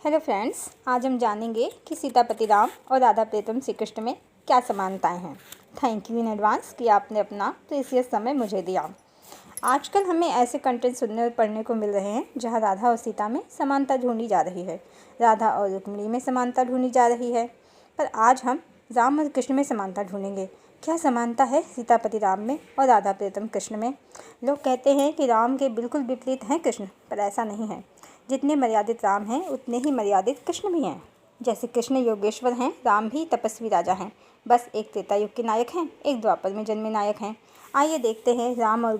Hello friends, आज हम जानेंगे कि सीतापति राम और राधा प्रीतम श्री कृष्ण में क्या समानताएं हैं। थैंक यू इन एडवांस कि आपने अपना प्रेशियस समय मुझे दिया। आजकल हमें ऐसे कंटेंट सुनने और पढ़ने को मिल रहे हैं जहां राधा और सीता में समानता ढूंढी जा रही है, राधा और रुक्मिणी में समानता ढूंढी जा रही है। पर आज हम राम और कृष्ण में समानता ढूंढेंगे। क्या समानता है सीतापति राम में और राधा प्रीतम कृष्ण में? लोग कहते हैं कि राम के बिल्कुल विपरीत हैं कृष्ण, पर ऐसा नहीं है। जितने मर्यादित राम हैं उतने ही मर्यादित कृष्ण भी हैं। जैसे कृष्ण योगेश्वर हैं, राम भी तपस्वी राजा हैं। बस एक त्रेता युग के नायक हैं, एक द्वापर में जन्मे नायक हैं। आइए देखते हैं राम और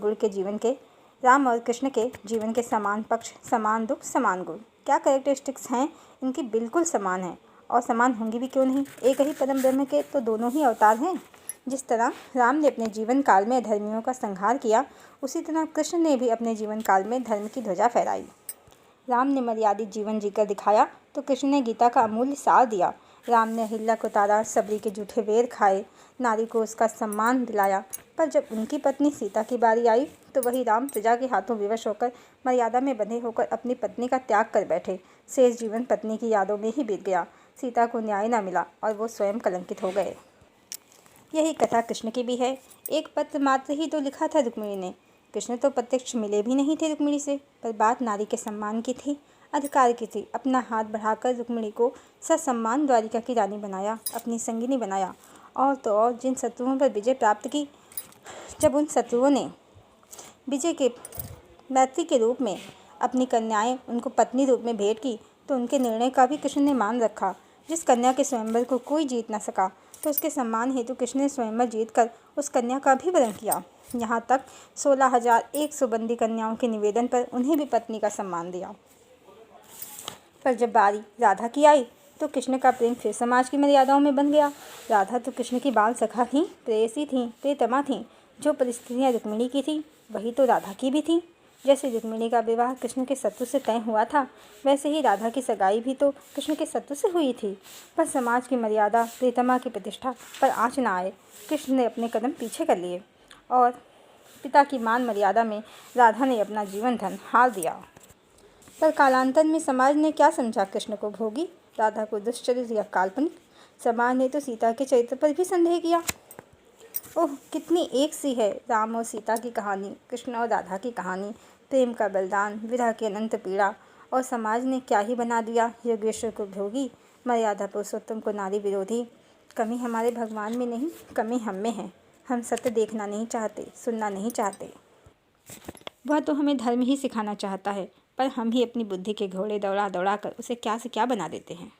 कृष्ण के जीवन के समान पक्ष, समान दुख, समान गुण। क्या कैरेक्टरिस्टिक्स हैं इनकी बिल्कुल समान है, और समान होंगी भी क्यों नहीं। एक ही परम ब्रह्म के तो दोनों ही अवतार हैं। जिस तरह राम ने अपने जीवन काल में अधर्मियों का संहार किया, उसी तरह कृष्ण ने भी अपने जीवन काल में धर्म की ध्वजा फहराई। राम ने मर्यादित जीवन जीकर दिखाया तो कृष्ण ने गीता का अमूल्य सार दिया। राम ने अहिल्या को उतारा, सबरी के जूठे वेर खाए, नारी को उसका सम्मान दिलाया। पर जब उनकी पत्नी सीता की बारी आई तो वही राम प्रजा के हाथों विवश होकर, मर्यादा में बंधे होकर अपनी पत्नी का त्याग कर बैठे। शेष जीवन पत्नी की यादों में ही बीत गया। सीता को न्याय न मिला और वो स्वयं कलंकित हो गए। यही कथा कृष्ण की भी है। एक पत्र मात्र ही तो लिखा था रुक्मिणी ने। कृष्ण तो प्रत्यक्ष मिले भी नहीं थे रुक्मिणी से, पर बात नारी के सम्मान की थी, अधिकार की थी। अपना हाथ बढ़ाकर रुक्मिणी को ससम्मान द्वारिका की रानी बनाया, अपनी संगिनी बनाया। और तो और जिन शत्रुओं पर विजय प्राप्त की, जब उन शत्रुओं ने विजय के मैत्री के रूप में अपनी कन्याएं उनको पत्नी रूप में भेंट की, तो उनके निर्णय का भी कृष्ण ने मान रखा। जिस कन्या के स्वयंवर को कोई जीत न सका, तो उसके सम्मान हेतु कृष्ण ने स्वयंवर जीतकर उस कन्या का भी वरण किया। यहाँ तक 16,100 बंदी कन्याओं के निवेदन पर उन्हें भी पत्नी का सम्मान दिया। पर जब बारी राधा की आई तो कृष्ण का प्रेम फिर समाज की मर्यादाओं में बन गया। राधा तो कृष्ण की बाल सखा थी, प्रेयसी थी, प्रियतमा थी। जो परिस्थितियाँ रुक्मिणी की थी वही तो राधा की भी थी। जैसे रुक्मिणी का विवाह कृष्ण के शत्रु से तय हुआ था, वैसे ही राधा की सगाई भी तो कृष्ण के शत्रु से हुई थी। पर समाज की मर्यादा, प्रियतमा की प्रतिष्ठा पर आँच न आए, कृष्ण ने अपने कदम पीछे कर लिए और पिता की मान मर्यादा में राधा ने अपना जीवन धन हार दिया। पर कालांतर में समाज ने क्या समझा कृष्ण को भोगी, राधा को दुष्चरित्र या काल्पनिक। समाज ने तो सीता के चरित्र पर भी संदेह किया। ओह, कितनी एक सी है राम और सीता की कहानी, कृष्ण और राधा की कहानी। प्रेम का बलिदान, विरह की अनंत पीड़ा। और समाज ने क्या ही बना दिया, योगेश्वर को भोगी, मर्यादा पुरुषोत्तम को नारी विरोधी। कमी हमारे भगवान में नहीं, कमी हम में है। हम सत्य देखना नहीं चाहते, सुनना नहीं चाहते। वह तो हमें धर्म ही सिखाना चाहता है, पर हम ही अपनी बुद्धि के घोड़े दौड़ा दौड़ा कर उसे क्या से क्या बना देते हैं।